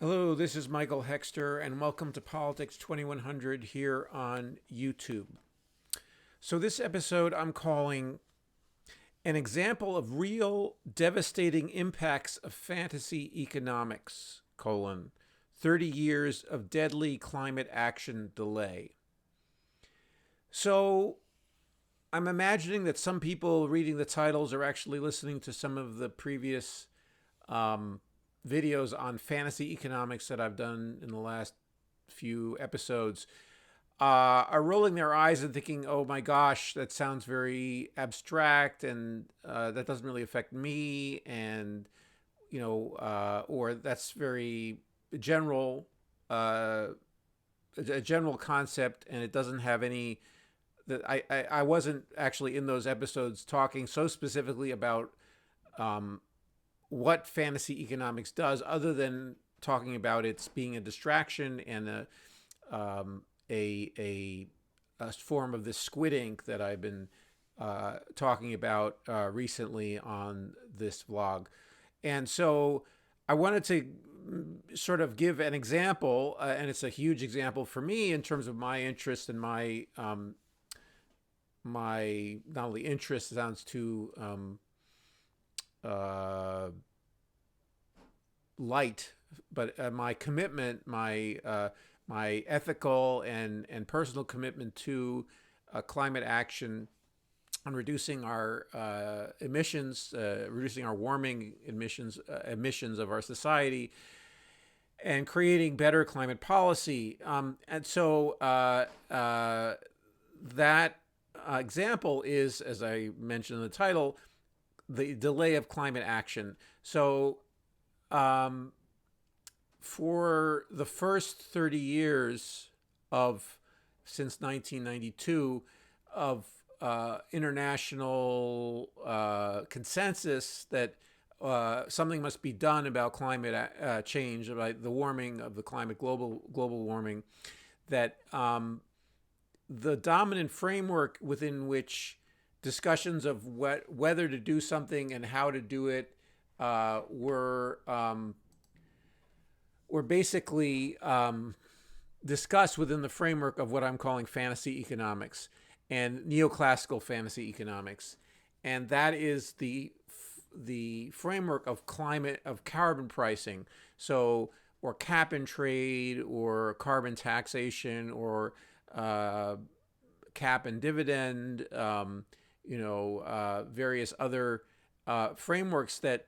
Hello, this is Michael Hexter, and welcome to Politics 2100 here on YouTube. So, this episode I'm calling An Example of Real Devastating Impacts of Fantasy Economics, 30 Years of Deadly Climate Action Delay. So, I'm imagining that some people reading the titles are actually listening to some of the previous videos on fantasy economics that I've done in the last few episodes, are rolling their eyes and thinking, oh my gosh, that sounds very abstract and that doesn't really affect me. And, or that's very general, a general concept, and it doesn't have any that I wasn't actually in those episodes talking so specifically about what fantasy economics does, other than talking about its being a distraction and a form of this squid ink that I've been talking about recently on this vlog. And so I wanted to sort of give an example, and it's a huge example for me in terms of my interest and my not only interest sounds too light, but my commitment, my ethical and personal commitment to climate action on reducing our emissions, reducing our warming emissions of our society, and creating better climate policy. And so that example is, as I mentioned in the title, the delay of climate action. So for the first 30 years of since 1992 of international consensus that something must be done about climate change, about the warming of the climate, global warming, that the dominant framework within which discussions of whether to do something and how to do it were basically discussed within the framework of what I'm calling fantasy economics and neoclassical fantasy economics, and that is the framework of carbon pricing, so or cap and trade or carbon taxation or cap and dividend, various other frameworks that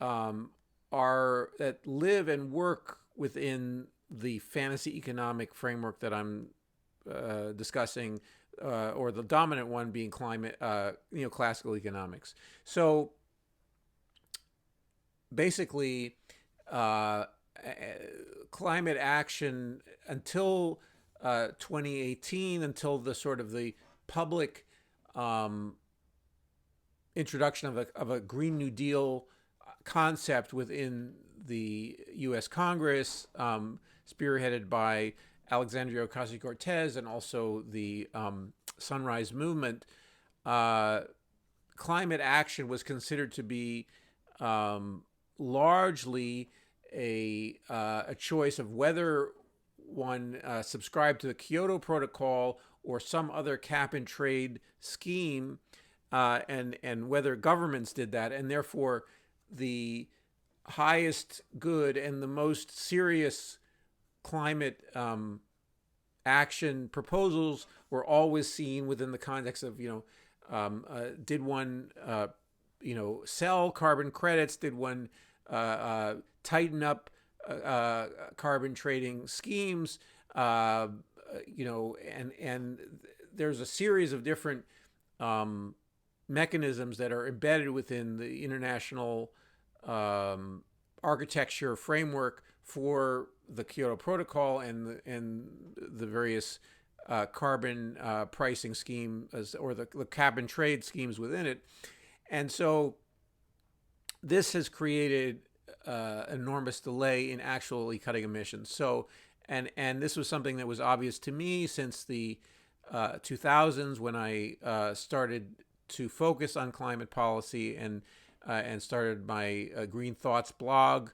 that live and work within the fantasy economic framework that I'm discussing, or the dominant one being neoclassical economics. So basically, climate action until 2018, until the sort of the public introduction of a Green New Deal concept within the U.S. Congress, spearheaded by Alexandria Ocasio-Cortez and also the Sunrise Movement, climate action was considered to be largely a choice of whether one subscribed to the Kyoto Protocol or some other cap and trade scheme, and whether governments did that, and therefore the highest good and the most serious climate action proposals were always seen within the context of, did one, sell carbon credits? Did one tighten up carbon trading schemes? And there's a series of different mechanisms that are embedded within the international architecture framework for the Kyoto Protocol and the various carbon pricing scheme, or the cap and trade schemes within it. And so this has created enormous delay in actually cutting emissions. So, and this was something that was obvious to me since the 2000s, when I started to focus on climate policy and started my Green Thoughts blog.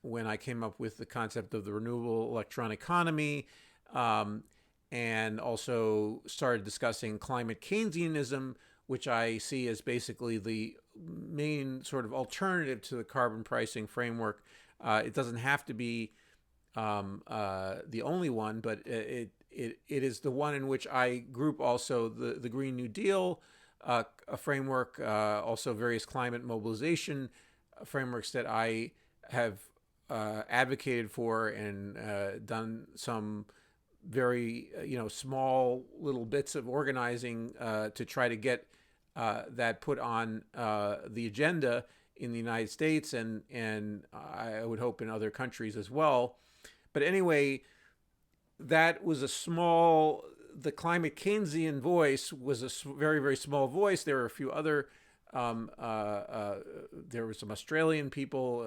when I came up with the concept of the renewable electron economy, and also started discussing climate Keynesianism, which I see as basically the main sort of alternative to the carbon pricing framework. It doesn't have to be the only one, but it is the one in which I group also the Green New Deal a framework, also various climate mobilization frameworks that I have advocated for and done some very small little bits of organizing to try to get that put on the agenda in the United States and I would hope in other countries as well. But anyway, that was the climate Keynesian voice was a very, very small voice. There were a few other, there were some Australian people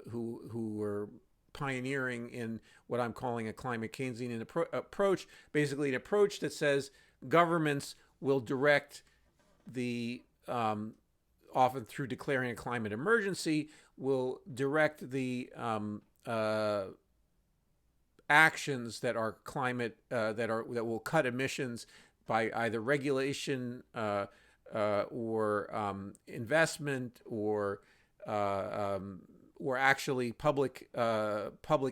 who were pioneering in what I'm calling a climate Keynesian approach, basically an approach that says governments will direct the, often through declaring a climate emergency, will direct the actions that are climate that will cut emissions by either regulation or investment or actually public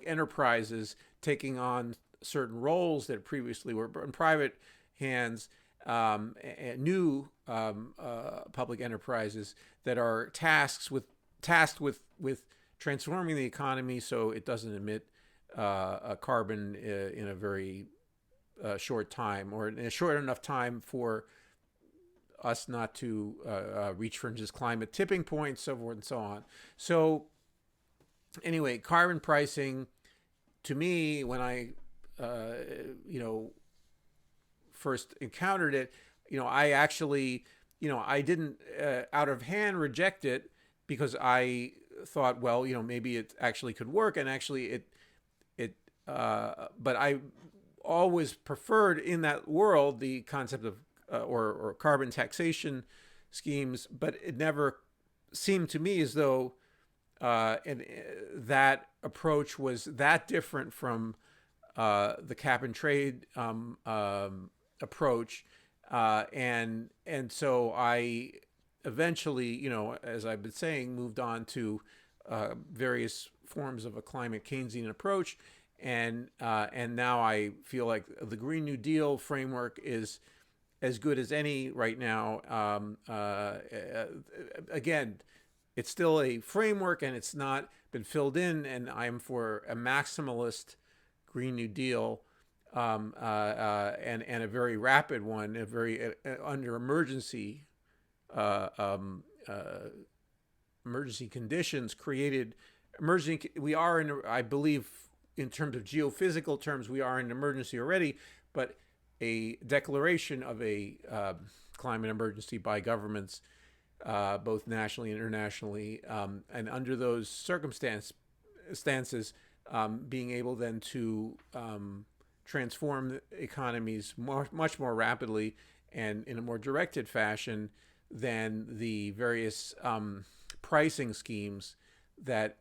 enterprises taking on certain roles that previously were in private hands, and new public enterprises that are tasked with transforming the economy so it doesn't emit carbon in a very short time, or in a short enough time for us not to reach fringes climate tipping points, so forth and so on. So anyway, carbon pricing, to me, when I first encountered it, I actually, I didn't out of hand reject it, because I thought, well, maybe it actually could work, and actually but I always preferred in that world the concept of or carbon taxation schemes, but it never seemed to me as though that approach was that different from the cap and trade approach, and so I eventually, as I've been saying, moved on to various forms of a climate Keynesian approach. And now I feel like the Green New Deal framework is as good as any right now. Again, it's still a framework and it's not been filled in, and I'm for a maximalist Green New Deal, and a very rapid one, a very under emergency conditions created. We are in, I believe, in terms of geophysical terms, we are in an emergency already, but a declaration of a climate emergency by governments, both nationally and internationally, and under those circumstances, being able then to transform economies much more rapidly and in a more directed fashion than the various pricing schemes that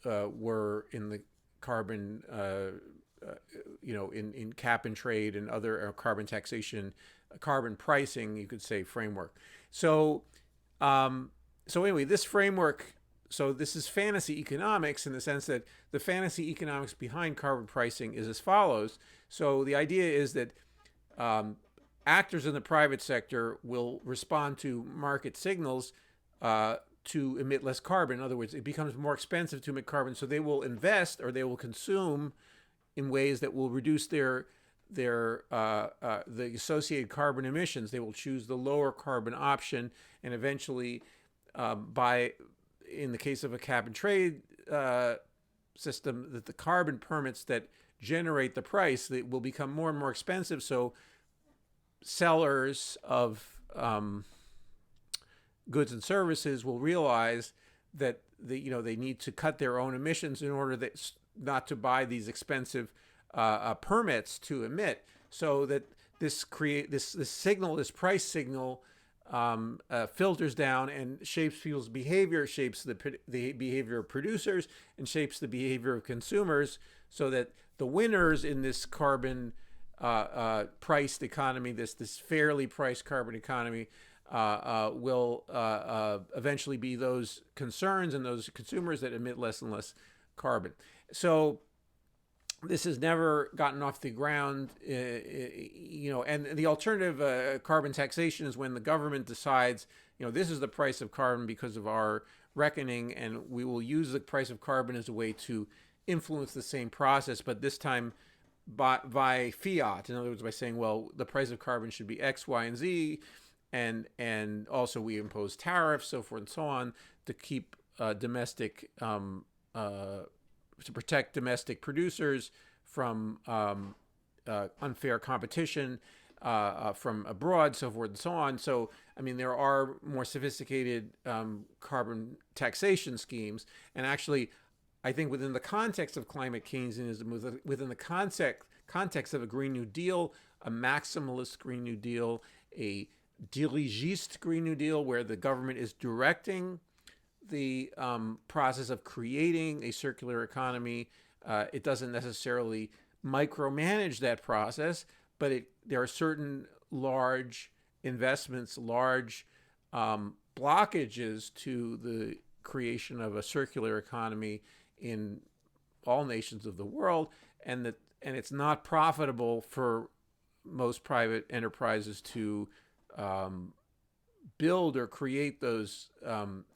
were in the carbon, in cap and trade and other carbon taxation, carbon pricing, you could say, framework. So anyway, this framework, so this is fantasy economics in the sense that the fantasy economics behind carbon pricing is as follows. So the idea is that actors in the private sector will respond to market signals to emit less carbon. In other words, it becomes more expensive to emit carbon, so they will invest or they will consume in ways that will reduce the associated carbon emissions. They will choose the lower carbon option, and eventually, in the case of a cap and trade system, that the carbon permits that generate the price, they will become more and more expensive. So sellers of goods and services will realize that they need to cut their own emissions in order not to buy these expensive permits to emit. So that this price signal filters down and shapes people's behavior, shapes the behavior of producers, and shapes the behavior of consumers, so that the winners in this carbon priced economy, this fairly priced carbon economy, will eventually be those concerns and those consumers that emit less and less carbon. So this has never gotten off the ground, and the alternative carbon taxation is when the government decides, this is the price of carbon because of our reckoning, and we will use the price of carbon as a way to influence the same process, but this time by fiat. In other words, by saying, well, the price of carbon should be X, Y, and Z, and also we impose tariffs, so forth and so on, to keep domestic to protect domestic producers from unfair competition from abroad, so forth and so on. So, I mean, there are more sophisticated carbon taxation schemes. And actually, I think within the context of climate Keynesianism, within the context of a Green New Deal, a maximalist Green New Deal, a dirigiste Green New Deal, where the government is directing the process of creating a circular economy. It doesn't necessarily micromanage that process, but there are certain large investments, large blockages to the creation of a circular economy in all nations of the world, and it's not profitable for most private enterprises to build or create those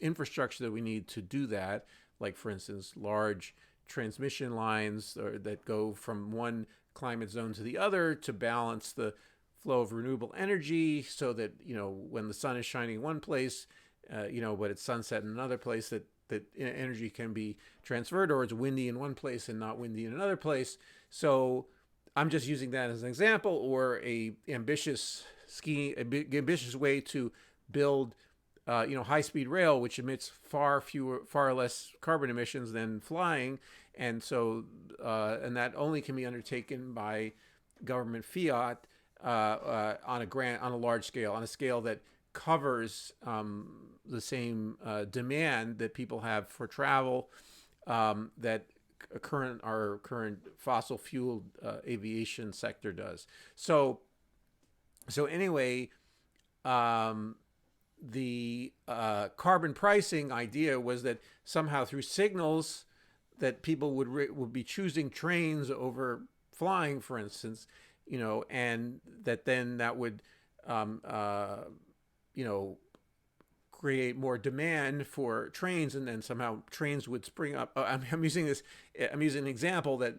infrastructure that we need to do that. Like, for instance, large transmission lines that go from one climate zone to the other to balance the flow of renewable energy, so that when the sun is shining in one place, but it's sunset in another place, that energy can be transferred, or it's windy in one place and not windy in another place. So I'm just using that as an example, or a ambitious scheme, ambitious way to build high-speed rail, which emits far less carbon emissions than flying, and so and that only can be undertaken by government fiat on a large scale, on a scale that covers the same demand that people have for travel, that our current fossil fueled aviation sector does. So anyway, the carbon pricing idea was that somehow through signals that people would be choosing trains over flying, for instance, and that would create more demand for trains, and then somehow trains would spring up. I'm using an example that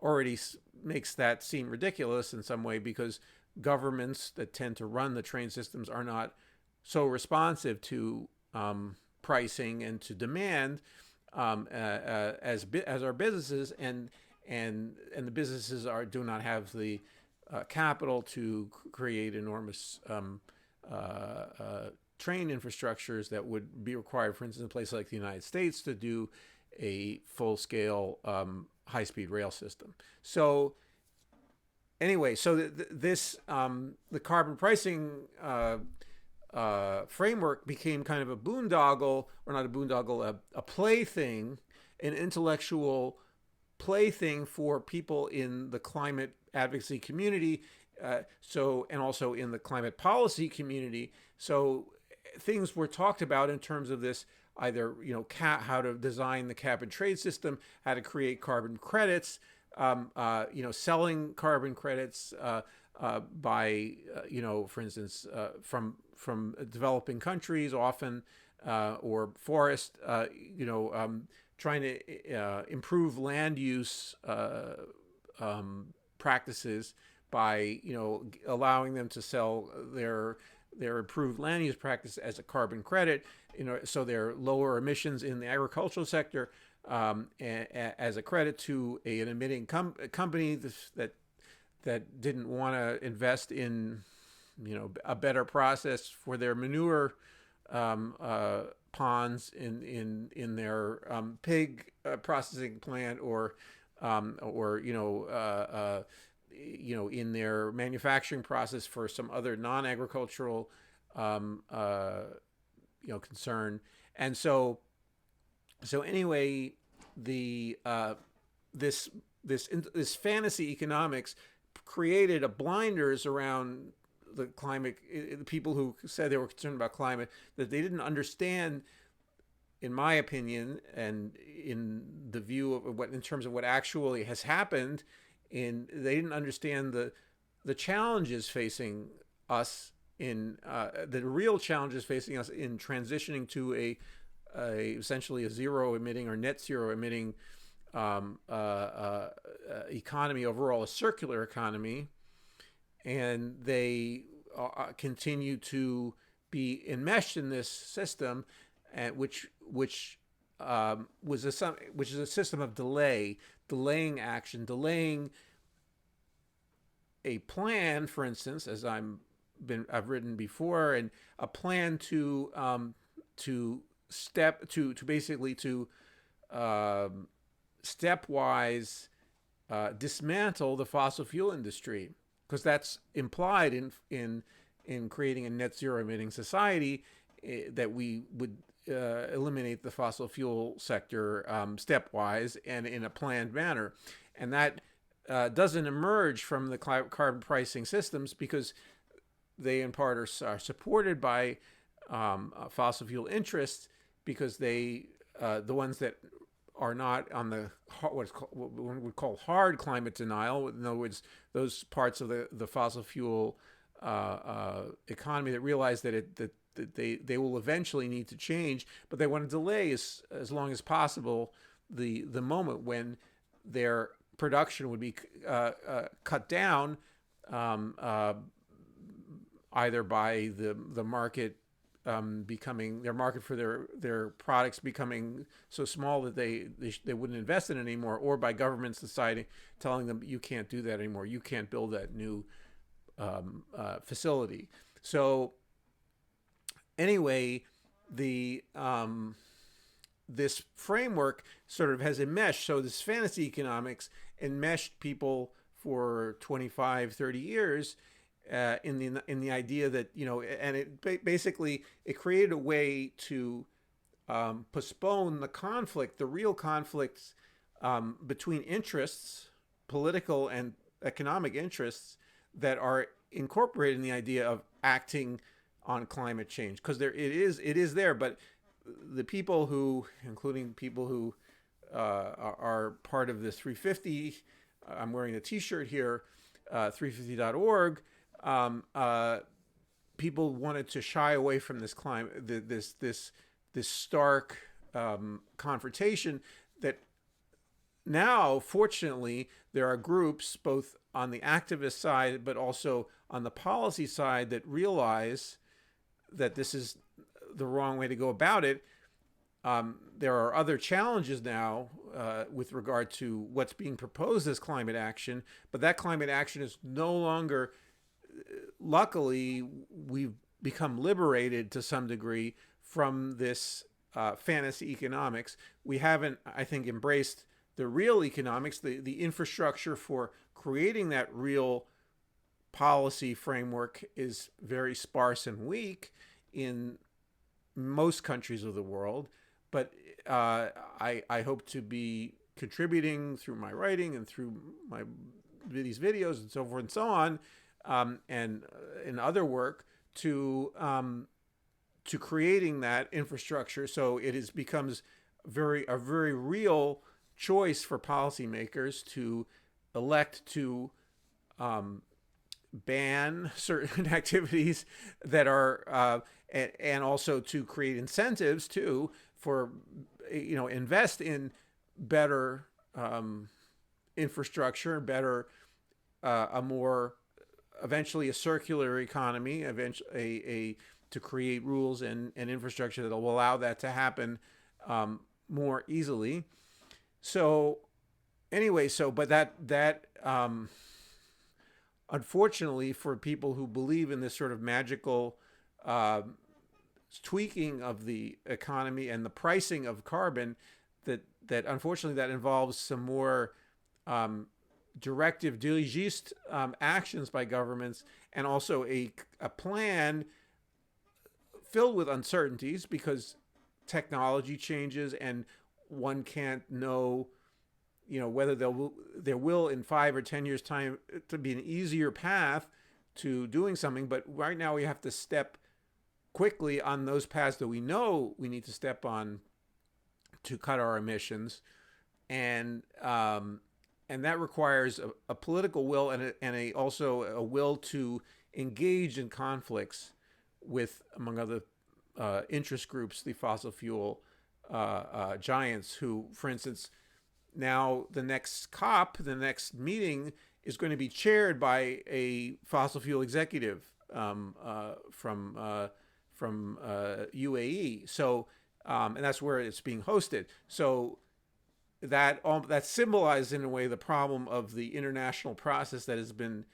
already makes that seem ridiculous in some way, because governments that tend to run the train systems are not so responsive to pricing and to demand as our businesses, and the businesses do not have the capital to create enormous train infrastructures that would be required, for instance, in a place like the United States, to do a full-scale high-speed rail system. So anyway, so the carbon pricing framework became kind of a boondoggle, or not a boondoggle, a plaything, an intellectual plaything for people in the climate advocacy community, and also in the climate policy community. So things were talked about in terms of this, either how to design the cap and trade system, how to create carbon credits, selling carbon credits by for instance, from developing countries, often, or forest, trying to improve land use practices by allowing them to sell their improved land use practice as a carbon credit, so they're lower emissions in the agricultural sector, as a credit to an emitting company that didn't want to invest in a better process for their manure ponds in their pig processing plant, or in their manufacturing process for some other non-agricultural um, uh, concern. And so anyway, the this fantasy economics created a blinders around the climate. The people who said they were concerned about climate, that they didn't understand, in my opinion, and in the view of what, in terms of what actually has happened, they didn't understand the challenges facing us in the real challenges facing us in transitioning to essentially a zero emitting or net zero emitting economy overall, a circular economy. And they continue to be enmeshed in this system, which was which is a system of delaying action, delaying a plan, for instance, as I've written before, and a plan to basically to stepwise dismantle the fossil fuel industry, because that's implied in creating a net zero emitting society, that we would eliminate the fossil fuel sector stepwise and in a planned manner. And that doesn't emerge from the carbon pricing systems, because they in part are supported by fossil fuel interests, because the ones that are not on the what one would call hard climate denial, in other words, those parts of the fossil fuel economy that realize that they will eventually need to change, but they want to delay as long as possible the moment when their production would be cut down, either by the market becoming, their market for their products becoming so small that they wouldn't invest in it anymore, or by governments deciding, telling them, you can't do that anymore, you can't build that new facility. So anyway, this framework sort of has enmeshed. So this fantasy economics enmeshed people for 25, 30 years in the idea that, and it basically, it created a way to postpone the conflict, the real conflicts between interests, political and economic interests, that are incorporated in the idea of acting on climate change, because it is there. But the people who, including people who are part of the 350, I'm wearing a T-shirt here, 350.org. People wanted to shy away from this climate, this stark confrontation. That now, fortunately, there are groups both on the activist side but also on the policy side that realize that this is the wrong way to go about it. There are other challenges now with regard to what's being proposed as climate action, but that climate action is no longer, luckily, we've become liberated to some degree from this fantasy economics. We haven't, I think, embraced the real economics, the infrastructure for creating that real policy framework is very sparse and weak in most countries of the world. But I hope to be contributing through my writing and through these videos and so forth and so on, and in other work, to creating that infrastructure, so it becomes a very real choice for policymakers to elect to ban certain activities that are and also to create incentives too for invest in better infrastructure, better a more eventually a circular economy, eventually to create rules and infrastructure that will allow that to happen more easily. So anyway, but that unfortunately, for people who believe in this sort of magical tweaking of the economy and the pricing of carbon, that unfortunately that involves some more directive dirigiste actions by governments, and also a plan filled with uncertainties because technology changes and one can't know, whether there will in 5 or 10 years time to be an easier path to doing something. But right now we have to step quickly on those paths that we know we need to step on to cut our emissions, and that requires a political will and also a will to engage in conflicts with, among other interest groups, the fossil fuel giants, who, for instance, now the next COP, the next meeting, is going to be chaired by a fossil fuel executive from UAE. So, and that's where it's being hosted. So that symbolizes in a way the problem of the international process that has been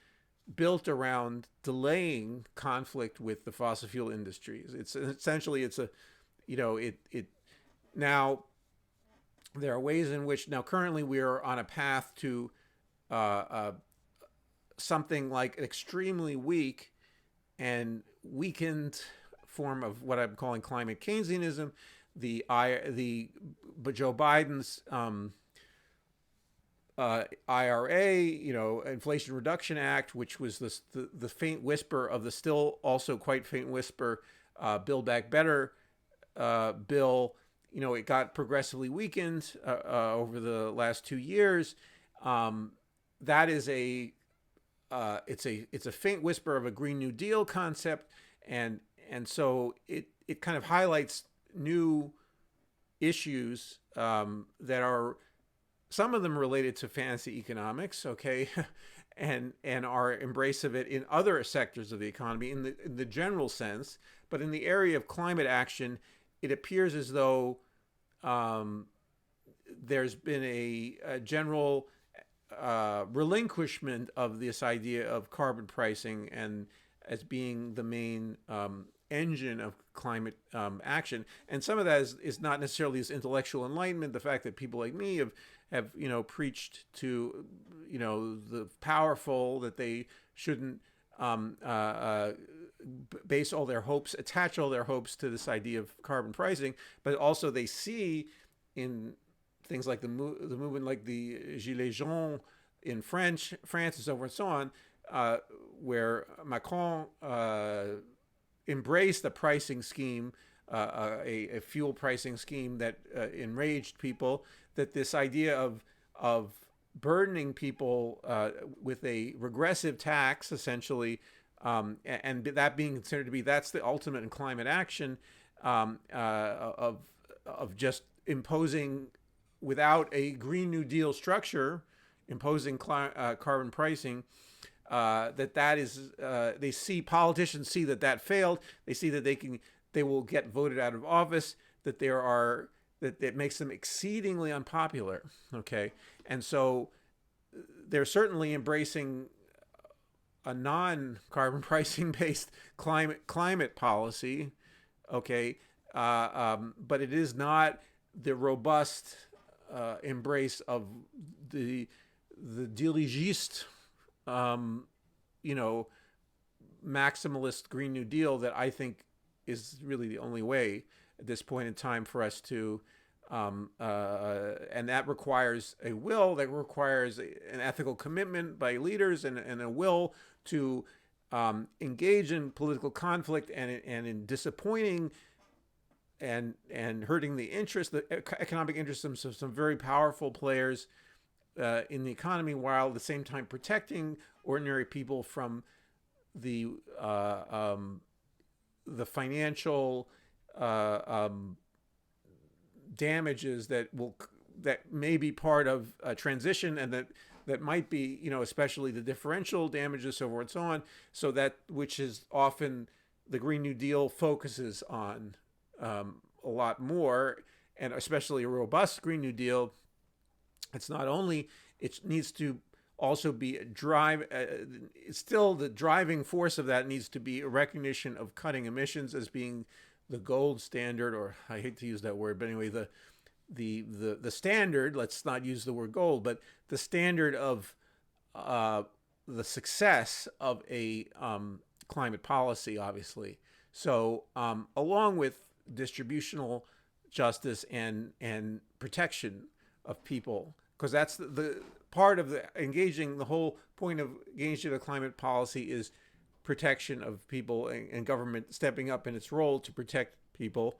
built around delaying conflict with the fossil fuel industries. It's essentially, it's a, it now there are ways in which now currently we are on a path to something like an extremely weak and weakened form of what I'm calling climate Keynesianism. Joe Biden's IRA, Inflation Reduction Act, which was the faint whisper of the still also quite faint whisper Build Back Better bill. It got progressively weakened over the last 2 years. That is it's a faint whisper of a Green New Deal concept, and so it kind of highlights new issues that are, some of them related to fantasy economics, okay, and our embrace of it in other sectors of the economy in the general sense. But in the area of climate action, it appears as though there's been a general relinquishment of this idea of carbon pricing and as being the main engine of climate action. And some of that is not necessarily this intellectual enlightenment, the fact that people like me have preached to the powerful that they shouldn't attach all their hopes to this idea of carbon pricing, but also they see in things like the movement, like the Gilets jaunes in France, and so forth and so on, where Macron embraced a pricing scheme, a fuel pricing scheme that enraged people. That this idea of burdening people with a regressive tax, essentially, and that being considered to be, that's the ultimate in climate action, of just imposing, without a Green New Deal structure, imposing carbon pricing. That is, politicians see that failed. They see that they will get voted out of office. That that makes them exceedingly unpopular. Okay, and so they're certainly embracing a non-carbon pricing based climate policy. Okay, but it is not the robust embrace of the dirigiste, maximalist Green New Deal that I think is really the only way at this point in time for us to, and that requires a will, that requires an ethical commitment by leaders and a will to engage in political conflict and in disappointing and hurting the economic interests of some very powerful players in the economy, while at the same time protecting ordinary people from the financial damages that may be part of a transition, and that might be, especially the differential damages, so forth and so on. So that, which is often the Green New Deal focuses on a lot more, and especially a robust Green New Deal. It's not only, it needs to also be still the driving force of that needs to be a recognition of cutting emissions as being the gold standard, or I hate to use that word, but anyway, the standard. Let's not use the word gold, but the standard of the success of a climate policy, obviously. So, along with distributional justice and protection of people, because that's the part of the engaging. The whole point of engaging the climate policy is protection of people, and government stepping up in its role to protect people.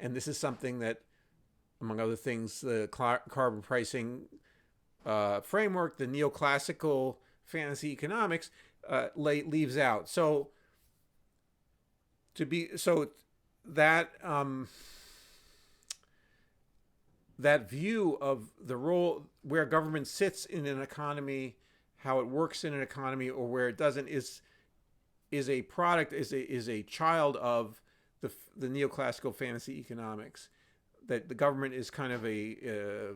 And this is something that, among other things, the carbon pricing framework, the neoclassical fantasy economics, leaves out. So to be so that that view of the role where government sits in an economy, how it works in an economy, or where it doesn't, is a product, is a child of the neoclassical fantasy economics. That the government is kind of a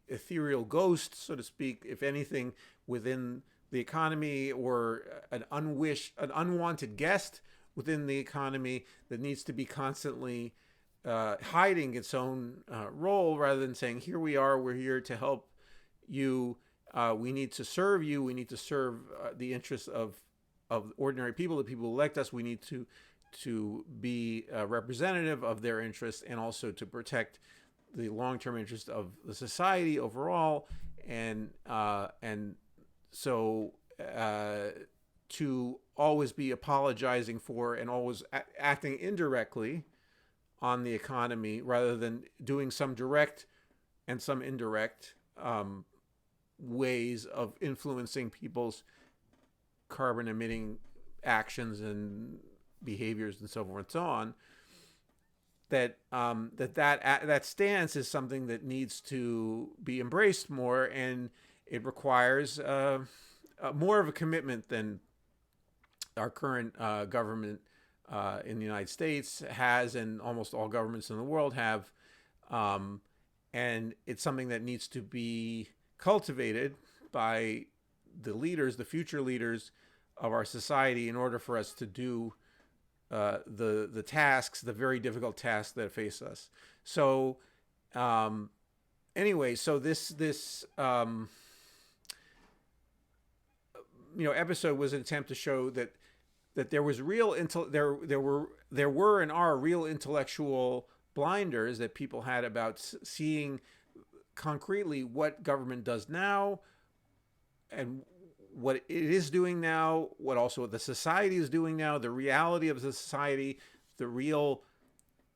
ethereal ghost, so to speak, if anything, within the economy, or an unwanted guest within the economy that needs to be constantly hiding its own role, rather than saying, here we are, we're here to help you, we need to serve you, we need to serve the interests of ordinary people, the people who elect us. We need to be representative of their interests, and also to protect the long-term interest of the society overall. And so to always be apologizing for and always acting indirectly on the economy, rather than doing some direct and some indirect ways of influencing people's carbon emitting actions and behaviors and so forth and so on, that stance is something that needs to be embraced more, and it requires more of a commitment than our current government in the United States has, and almost all governments in the world have. And it's something that needs to be cultivated by the leaders, the future leaders of our society, in order for us to do the tasks, the very difficult tasks that face us. So anyway, so this episode was an attempt to show that there was there were and are real intellectual blinders that people had about seeing concretely what government does now, and what it is doing now, what also the society is doing now, the reality of the society, the real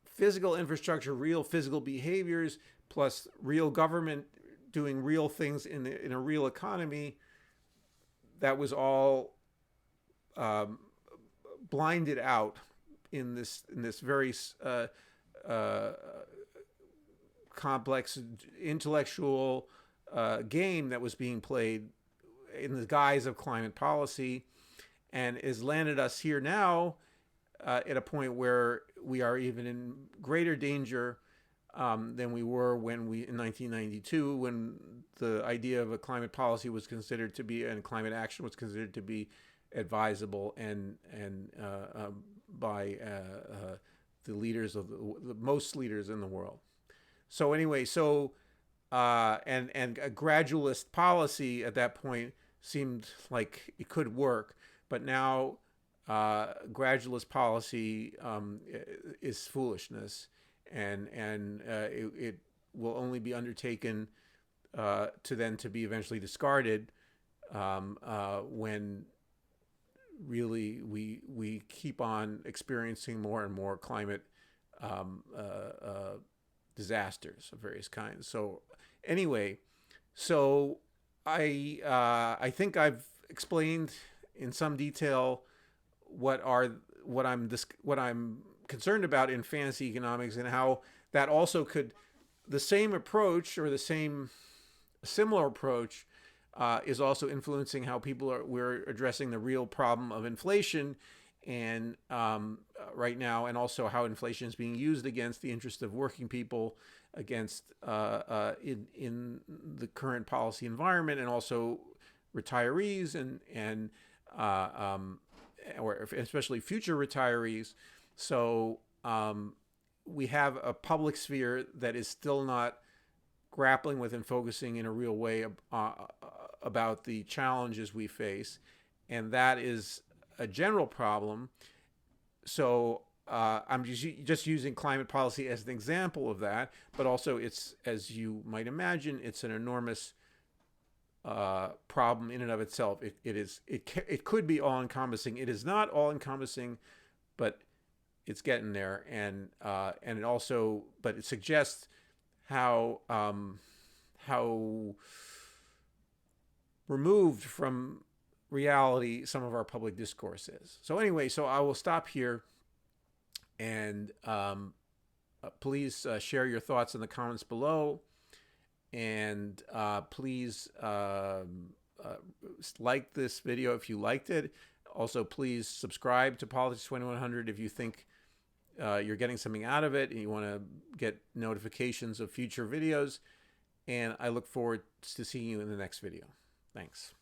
physical infrastructure, real physical behaviors, plus real government doing real things in a real economy. That was all blinded out in this very complex intellectual game that was being played in the guise of climate policy, and has landed us here now at a point where we are even in greater danger than we were in 1992, when the idea of a climate policy was considered to be, and climate action was considered to be, advisable and by the leaders of the most leaders in the world. So anyway, and a gradualist policy at that point seemed like it could work, but now gradualist policy is foolishness, and it will only be undertaken to be eventually discarded when really we keep on experiencing more and more climate disasters of various kinds. So anyway, so I think I've explained in some detail what I'm concerned about in fantasy economics, and how that also could, the same approach, or similar approach is also influencing how we're addressing the real problem of inflation, and right now, and also how inflation is being used against the interest of working people, against in the current policy environment, and also retirees and or especially future retirees. So we have a public sphere that is still not grappling with and focusing in a real way about the challenges we face, and that is a general problem. So I'm just using climate policy as an example of that, but also it's, as you might imagine, it's an enormous problem in and of itself. It could be all encompassing. It is not all encompassing, but it's getting there, and it also, but it suggests how removed from reality some of our public discourse is. So anyway, so I will stop here, and please share your thoughts in the comments below, and please like this video if you liked it. Also, please subscribe to Politics 2100 if you think you're getting something out of it and you want to get notifications of future videos. And I look forward to seeing you in the next video. Thanks.